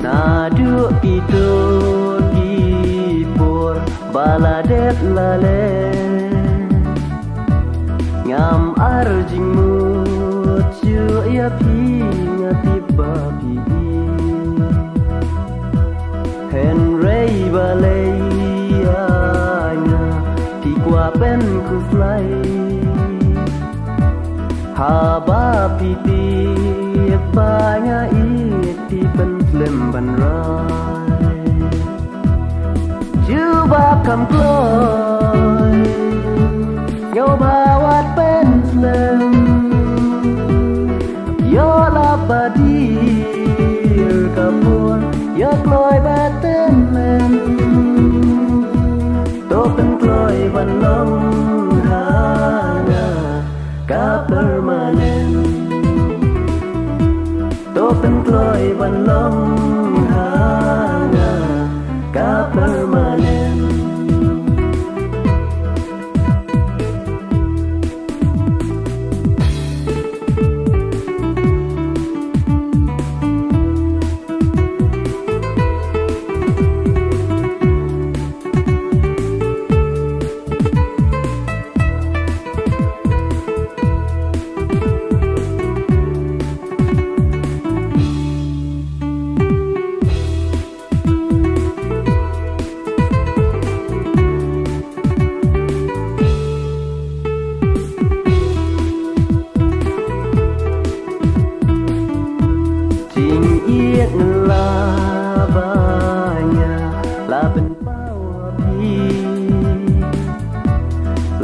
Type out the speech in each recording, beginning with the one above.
Nadu itu kipur baladet lale ngam arjingmu cu ya pi ngatiba pi Henry balaya ti kwa pen ku fly haba piti banya iti pen flem ban rai juba kam kloy yo bawat pen flem yo labadi kapur yo kloy baten lem to pen kloy ban long hanga ka permanen Topen kloy ban long hanga ka permanen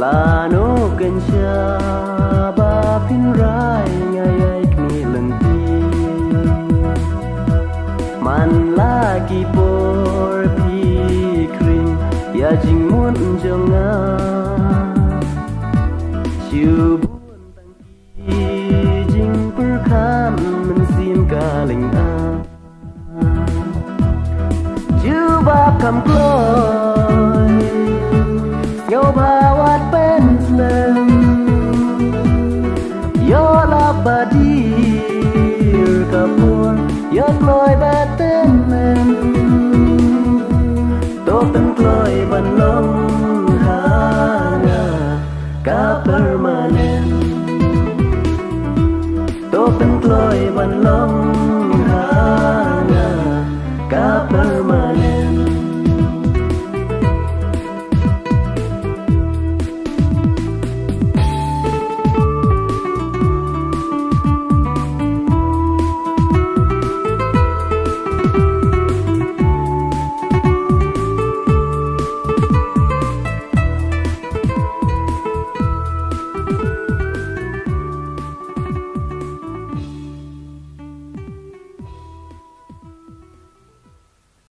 Lano gensya bapin rai ngayai kni lenti Man lagi por pikrin ya jing mun jonga Syubun tangki jing perkam mensim kaling a Juba kam kloy Yo bawat pen flem Yo labadi kapur Yo kloy baten lem Topen kloy ban long hanga ka permanen Topen kloy ban long